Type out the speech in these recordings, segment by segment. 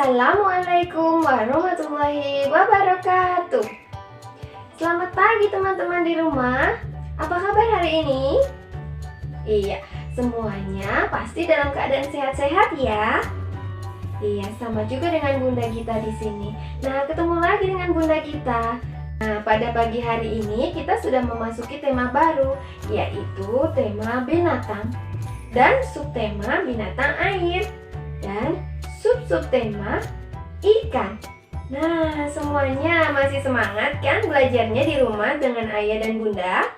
Assalamualaikum warahmatullahi wabarakatuh. Selamat pagi teman-teman di rumah. Apa kabar hari ini? Iya, semuanya pasti dalam keadaan sehat-sehat ya. Iya, sama juga dengan Bunda Gita di sini. Nah, ketemu lagi dengan Bunda Gita. Nah, pada pagi hari ini kita sudah memasuki tema baru, yaitu tema binatang dan subtema binatang air dan subtema ikan. Nah, semuanya masih semangat kan belajarnya di rumah dengan ayah dan bunda?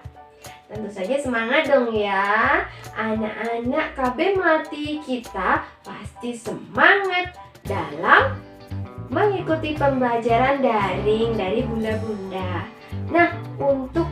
Tentu saja semangat dong ya. Anak-anak KB Melati kita pasti semangat dalam mengikuti pembelajaran daring dari bunda-bunda. Nah, untuk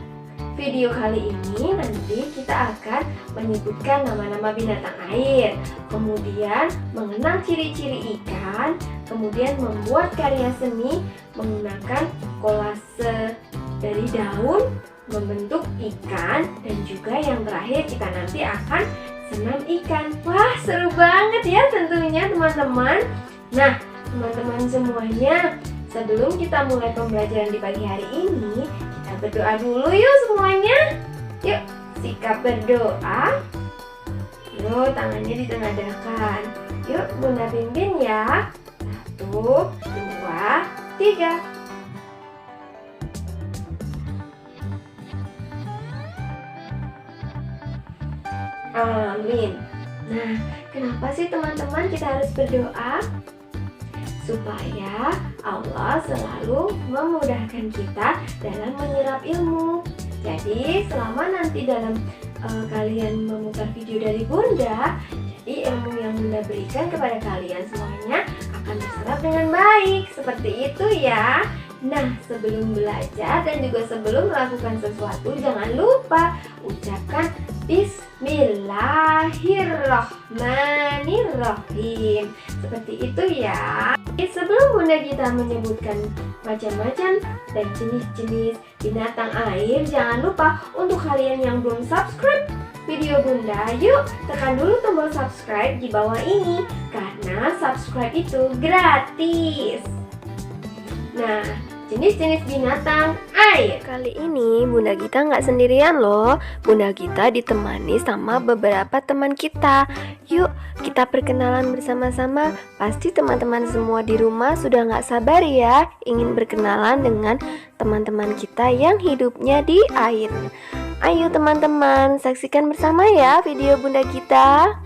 video kali ini nanti kita akan menyebutkan nama-nama binatang air, kemudian mengenal ciri-ciri ikan, kemudian membuat karya seni menggunakan kolase dari daun membentuk ikan, dan juga yang terakhir kita nanti akan senam ikan. Wah, seru banget ya tentunya teman-teman. Nah, teman-teman semuanya, sebelum kita mulai pembelajaran di pagi hari ini, kita berdoa dulu yuk semuanya. Yuk, sikap berdoa. Yuk, tangannya ditengadahkan. Yuk, Bunda pimpin ya. 1, 2, 3. Amin. Nah, kenapa sih teman-teman kita harus berdoa? Supaya Allah selalu memudahkan kita dalam menyerap ilmu. Jadi selama nanti dalam kalian memutar video dari Bunda, jadi ilmu yang Bunda berikan kepada kalian semuanya akan terserap dengan baik. Seperti itu ya. Nah, sebelum belajar dan juga sebelum melakukan sesuatu, jangan lupa ucapkan Bismillahirrahmanirrahim. Seperti itu ya. Sebelum Bunda Gita menyebutkan macam-macam dan jenis-jenis binatang air, jangan lupa untuk kalian yang belum subscribe video Bunda, yuk tekan dulu tombol subscribe di bawah ini, karena subscribe itu gratis. Nah, jenis-jenis binatang air. Kali ini Bunda Gita nggak sendirian loh. Bunda Gita ditemani sama beberapa teman kita. Yuk kita perkenalan bersama-sama. Pasti teman-teman semua di rumah sudah nggak sabar ya ingin berkenalan dengan teman-teman kita yang hidupnya di air. Ayo teman-teman, saksikan bersama ya video Bunda Gita.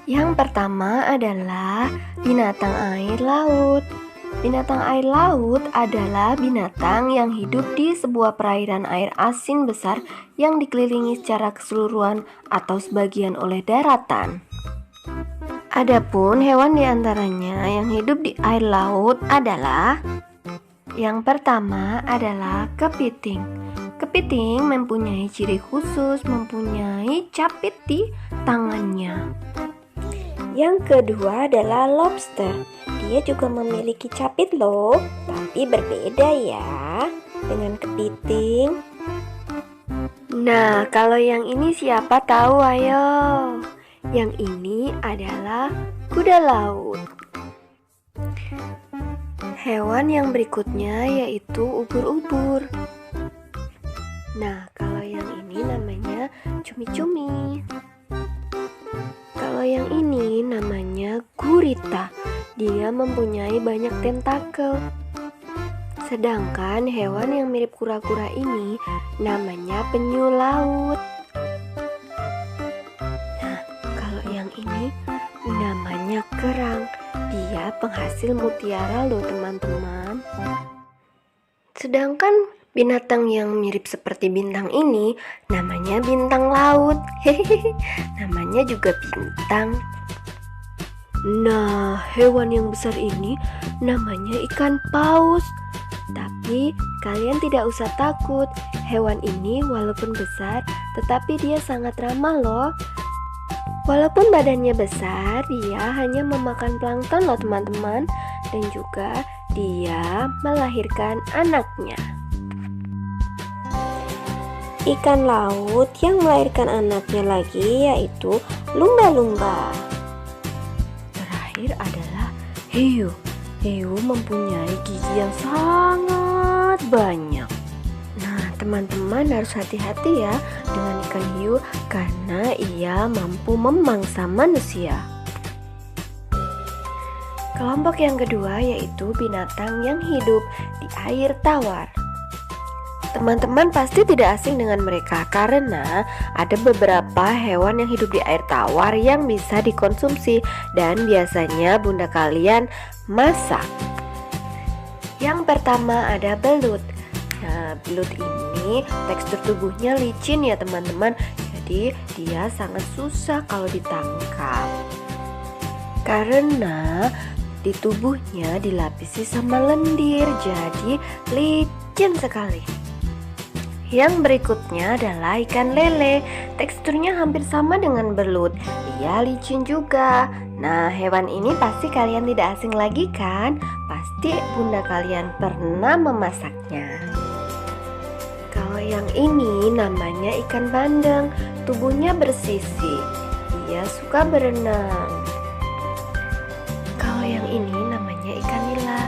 Yang pertama adalah binatang air laut. Binatang air laut adalah binatang yang hidup di sebuah perairan air asin besar yang dikelilingi secara keseluruhan atau sebagian oleh daratan. Adapun hewan di antaranya yang hidup di air laut adalah yang pertama adalah kepiting. Kepiting mempunyai ciri khusus, mempunyai capit di tangannya. Yang kedua adalah lobster. Dia juga memiliki capit loh, tapi berbeda ya dengan kepiting. Nah, kalau yang ini siapa tahu ayo? Yang ini adalah kuda laut. Hewan yang berikutnya yaitu ubur-ubur. Nah, kalau yang ini namanya cumi-cumi. Kalau yang ini namanya gurita. Dia mempunyai banyak tentakel. Sedangkan hewan yang mirip kura-kura ini namanya penyu laut. Nah, kalau yang ini namanya kerang. Dia penghasil mutiara loh teman-teman. Sedangkan binatang yang mirip seperti bintang ini namanya bintang laut. Hehehe, namanya juga bintang. Nah, hewan yang besar ini namanya ikan paus. Tapi kalian tidak usah takut. Hewan ini walaupun besar, tetapi dia sangat ramah loh. Walaupun badannya besar, dia hanya memakan plankton loh teman-teman. Dan juga dia melahirkan anaknya. Ikan laut yang melahirkan anaknya lagi yaitu lumba-lumba. terakhir adalah hiu. Hiu mempunyai gigi yang sangat banyak. Nah, teman-teman harus hati-hati ya dengan ikan hiu karena ia mampu memangsa manusia. Kelompok yang kedua yaitu binatang yang hidup di air tawar. Teman-teman pasti tidak asing dengan mereka karena ada beberapa hewan yang hidup di air tawar yang bisa dikonsumsi dan biasanya bunda kalian masak. Yang pertama ada belut. Nah, belut ini tekstur tubuhnya licin ya teman-teman. Jadi dia sangat susah kalau ditangkap karena di tubuhnya dilapisi sama lendir, jadi licin sekali. Yang berikutnya adalah ikan lele. Teksturnya hampir sama dengan belut. Ia licin juga. Nah, hewan ini pasti kalian tidak asing lagi kan? Pasti bunda kalian pernah memasaknya. Kalau yang ini namanya ikan bandeng. Tubuhnya bersisi. Ia suka berenang. Kalau yang ini namanya ikan nila.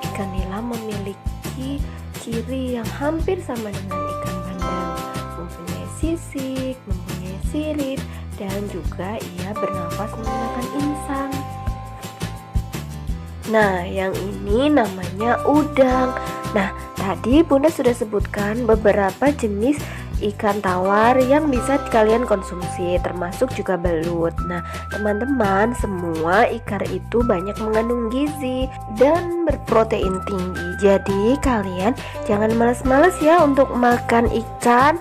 Ikan nila memiliki ciri yang hampir sama dengan ikan bandeng, mempunyai sisik, mempunyai sirip, dan juga ia bernafas menggunakan insang. Nah, yang ini namanya udang. Nah, tadi bunda sudah sebutkan beberapa jenis ikan tawar yang bisa kalian konsumsi, termasuk juga belut. Nah, teman-teman, semua ikan itu banyak mengandung gizi dan berprotein tinggi. Jadi kalian jangan malas-malas ya untuk makan ikan.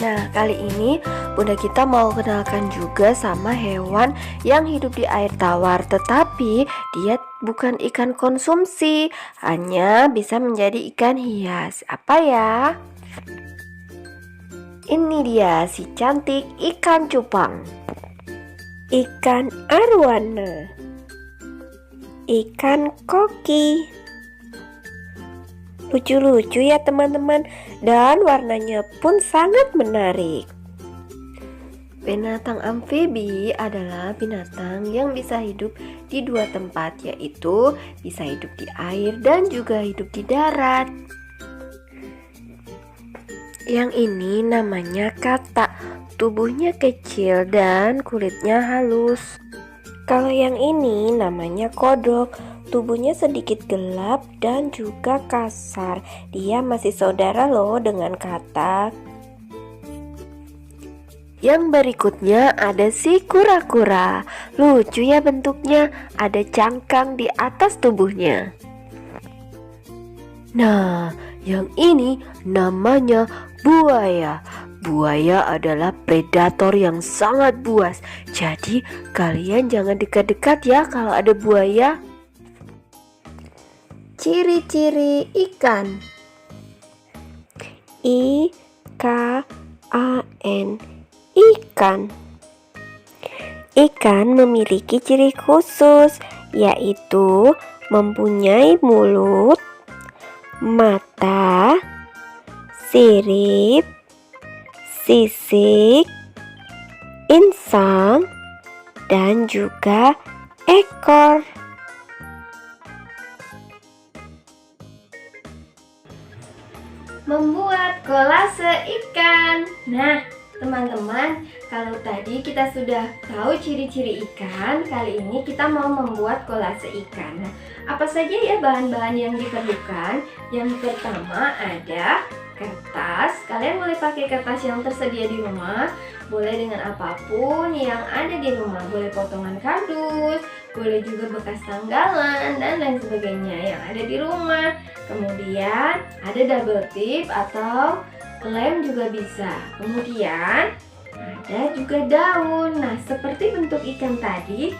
Nah, kali ini bunda kita mau kenalkan juga sama hewan yang hidup di air tawar, tetapi dia bukan ikan konsumsi, hanya bisa menjadi ikan hias. Apa ya? Ini dia si cantik ikan cupang, ikan arwana, ikan koki. Lucu-lucu ya teman-teman, dan warnanya pun sangat menarik. Binatang amfibi adalah binatang yang bisa hidup di dua tempat, yaitu bisa hidup di air dan juga hidup di darat. Yang ini namanya katak, tubuhnya kecil dan kulitnya halus. Kalau yang ini namanya kodok, tubuhnya sedikit gelap dan juga kasar. Dia masih saudara loh dengan katak. Yang berikutnya ada si kura-kura. Lucu ya bentuknya, ada cangkang di atas tubuhnya. Nah, yang ini namanya buaya. Buaya adalah predator yang sangat buas. Jadi kalian jangan dekat-dekat ya kalau ada buaya. Ciri-ciri ikan. I-K-A-N, ikan. Ikan memiliki ciri khusus, yaitu mempunyai mulut, mata, sirip, sisik, insang, dan juga ekor. Membuat kolase ikan. Nah, teman-teman, kalau tadi kita sudah tahu ciri-ciri ikan, kali ini kita mau membuat kolase ikan. Nah, apa saja ya bahan-bahan yang diperlukan? Yang pertama ada kertas. Kalian boleh pakai kertas yang tersedia di rumah, boleh dengan apapun yang ada di rumah, boleh potongan kardus, boleh juga bekas tanggalan dan lain sebagainya yang ada di rumah. Kemudian ada double tip atau lem juga bisa. Kemudian ada juga daun. Nah, seperti bentuk ikan tadi,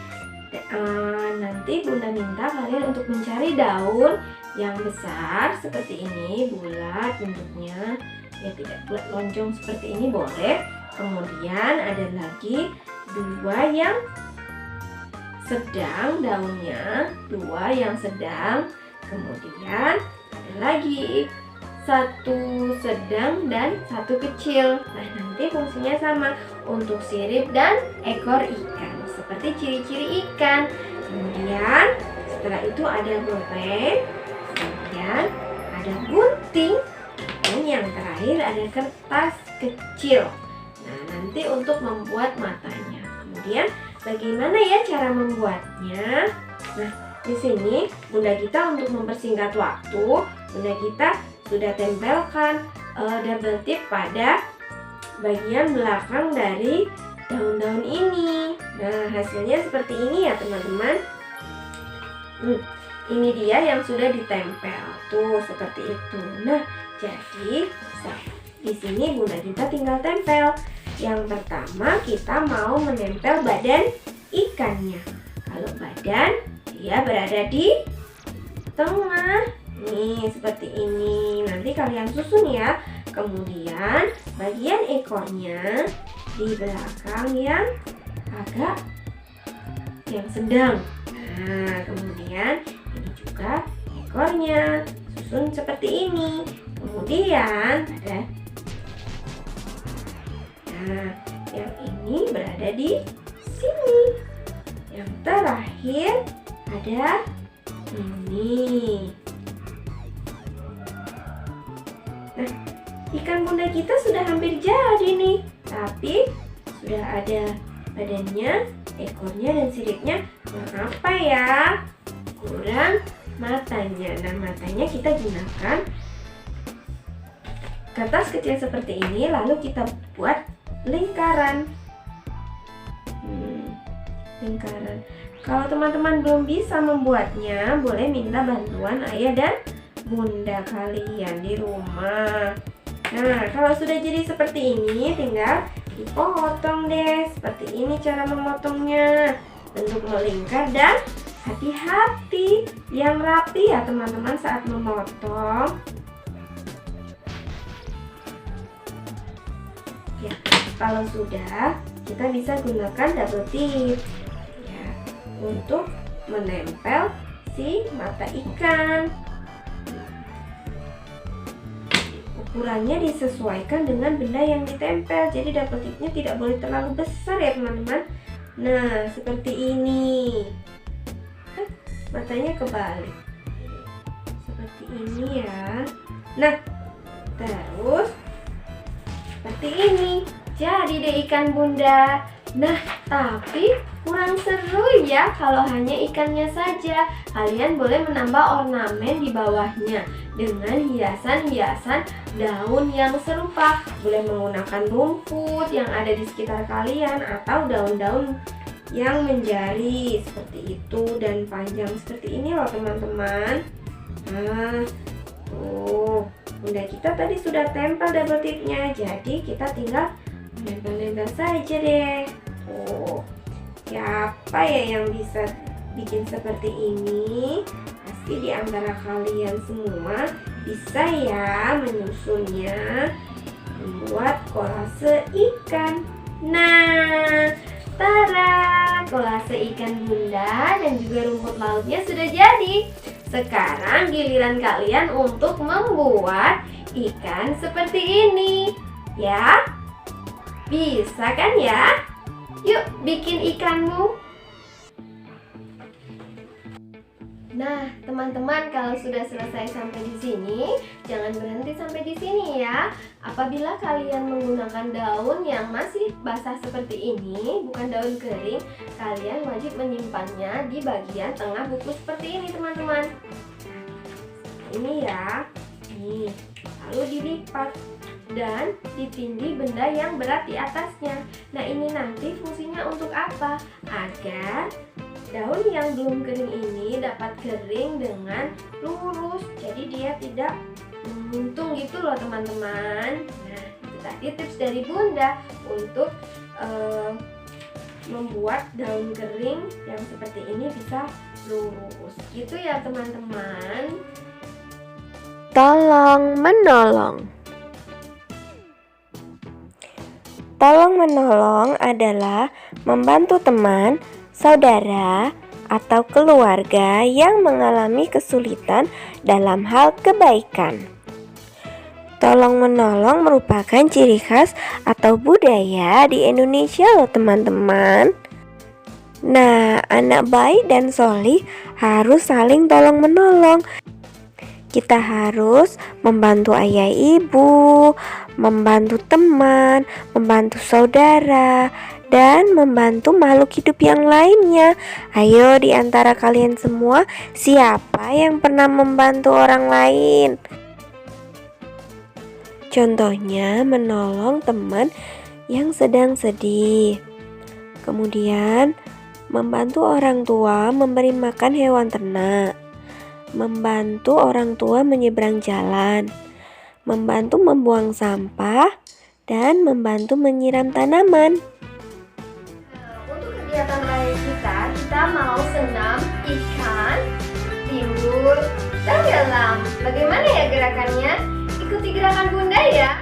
nanti bunda minta kalian untuk mencari daun yang besar seperti ini, bulat bentuknya, ya tidak bulat lonjong seperti ini boleh. Kemudian ada lagi dua yang sedang daunnya, dua yang sedang. Kemudian ada lagi satu sedang dan satu kecil. Nah, nanti fungsinya sama untuk sirip dan ekor ikan. Seperti seperti ciri-ciri ikan. Kemudian setelah itu ada bolpen, kemudian ada gunting, dan yang terakhir ada kertas kecil. Nah, nanti untuk membuat matanya. Kemudian bagaimana ya cara membuatnya? Nah, di sini Bunda Gita untuk mempersingkat waktu, Bunda Gita sudah tempelkan double tip pada bagian belakang dari daun-daun ini. Nah, hasilnya seperti ini ya teman-teman. Ini dia yang sudah ditempel tuh seperti itu. Nah, jadi di sini Bunda Gita tinggal tempel. Yang pertama kita mau menempel badan ikannya. Kalau badan dia berada di tengah. Nih seperti ini. Nanti kalian susun ya. Kemudian bagian ekornya di belakang yang agak yang sedang. Nah, kemudian ini juga ekornya susun seperti ini. Kemudian ada yang ini berada di sini. Yang terakhir ada ini. Nah, ikan Bunda Gita sudah hampir jadi nih. Tapi sudah ada badannya, ekornya, dan siripnya. Nah, apa ya? Kurang matanya. Nah, matanya kita gunakan kertas kecil seperti ini, lalu kita buat lingkaran. Lingkaran. Kalau teman-teman belum bisa membuatnya, boleh minta bantuan ayah dan bunda kalian di rumah. Nah, kalau sudah jadi seperti ini, tinggal dipotong deh. Seperti ini cara memotongnya. Bentuk melingkar dan hati-hati yang rapi ya teman-teman saat memotong. Ya, kalau sudah, kita bisa gunakan double tip ya, untuk menempel si mata ikan. Ukurannya disesuaikan dengan benda yang ditempel. Jadi double tipnya tidak boleh terlalu besar ya teman-teman. Nah, seperti ini. Matanya kebalik. Seperti ini ya. Nah, terus seperti ini. Jadi deh ikan Bunda. Nah, tapi kurang seru ya kalau hanya ikannya saja. Kalian boleh menambah ornamen di bawahnya dengan hiasan-hiasan daun yang serupa. Boleh menggunakan rumput yang ada di sekitar kalian atau daun-daun yang menjari seperti itu dan panjang seperti ini loh teman-teman. Nah, tuh Bunda kita tadi sudah tempel double tipnya, jadi kita tinggal nempel-nempel saja deh. Tuh, siapa ya yang bisa bikin seperti ini? Pasti di antara kalian semua bisa ya menyusunnya, membuat kolase ikan. Nah, tada, kolase ikan Bunda dan juga rumput lautnya sudah jadi. Sekarang giliran kalian untuk membuat ikan seperti ini. Ya, bisa kan ya? Yuk bikin ikanmu. Nah, teman-teman, kalau sudah selesai sampai di sini, jangan berhenti sampai di sini ya. Apabila kalian menggunakan daun yang masih basah seperti ini, bukan daun kering, kalian wajib menyimpannya di bagian tengah buku seperti ini, teman-teman. Ini ya. Nih, lalu dilipat dan ditindih benda yang berat di atasnya. Nah, ini nanti fungsinya untuk apa? Agar daun yang belum kering ini dapat kering dengan lurus. Jadi dia tidak menguntung gitu loh teman-teman. Nah, itu tadi tips dari Bunda untuk membuat daun kering yang seperti ini bisa lurus. Gitu ya teman-teman. Tolong menolong. Tolong menolong adalah membantu teman, saudara, atau keluarga yang mengalami kesulitan dalam hal kebaikan. Tolong menolong merupakan ciri khas atau budaya di Indonesia loh teman-teman. Nah, anak baik dan solih harus saling tolong-menolong. Kita harus membantu ayah ibu, membantu teman, membantu saudara, dan membantu makhluk hidup yang lainnya. Ayo, di antara kalian semua, siapa yang pernah membantu orang lain? Contohnya, menolong teman yang sedang sedih. Kemudian, membantu orang tua memberi makan hewan ternak, membantu orang tua menyeberang jalan, membantu membuang sampah, dan membantu menyiram tanaman. Untuk kegiatan lain kita mau senam ikan, timbul, tenggelam. Bagaimana ya gerakannya? Ikuti gerakan Bunda ya.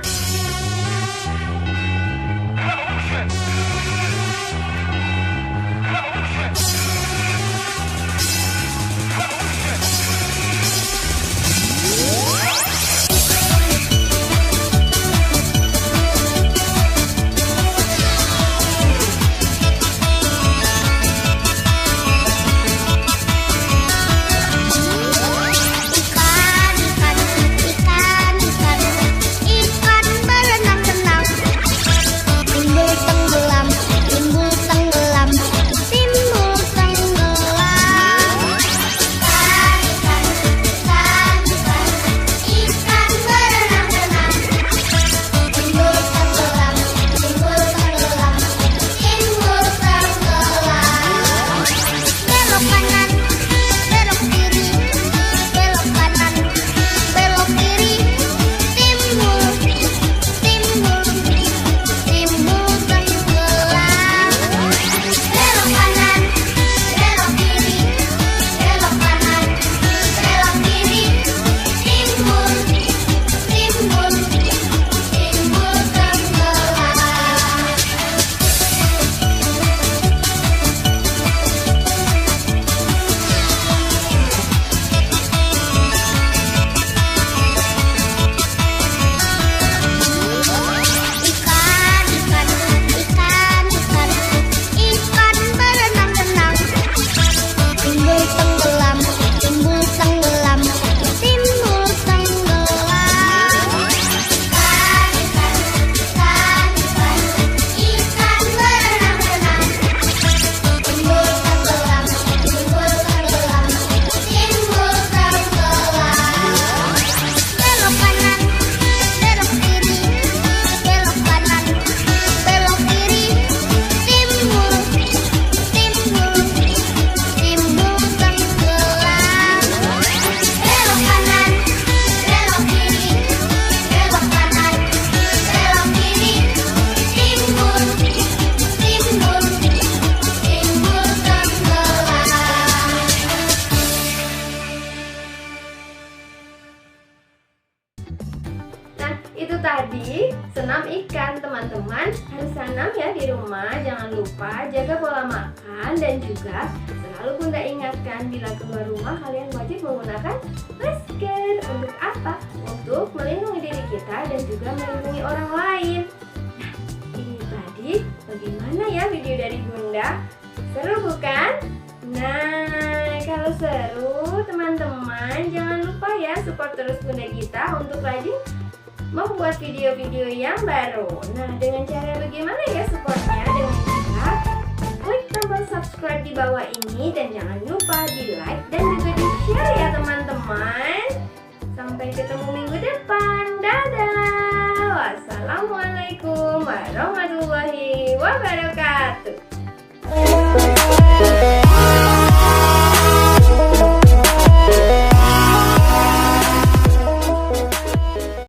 Itu tadi senam ikan. Teman-teman harus senam ya di rumah. Jangan lupa jaga pola makan. Dan juga selalu Bunda ingatkan, bila keluar rumah kalian wajib menggunakan masker. Untuk apa? Untuk melindungi diri kita dan juga melindungi orang lain. Nah, ini tadi bagaimana ya video dari Bunda? Seru bukan? Nah, kalau seru teman-teman jangan lupa ya support terus Bunda kita untuk rajin membuat video-video yang baru. Nah, dengan cara bagaimana ya supportnya? Dengan cara klik tombol subscribe di bawah ini dan jangan lupa di like dan juga di share ya teman-teman. Sampai ketemu minggu depan. Dadah. Wassalamualaikum warahmatullahi wabarakatuh.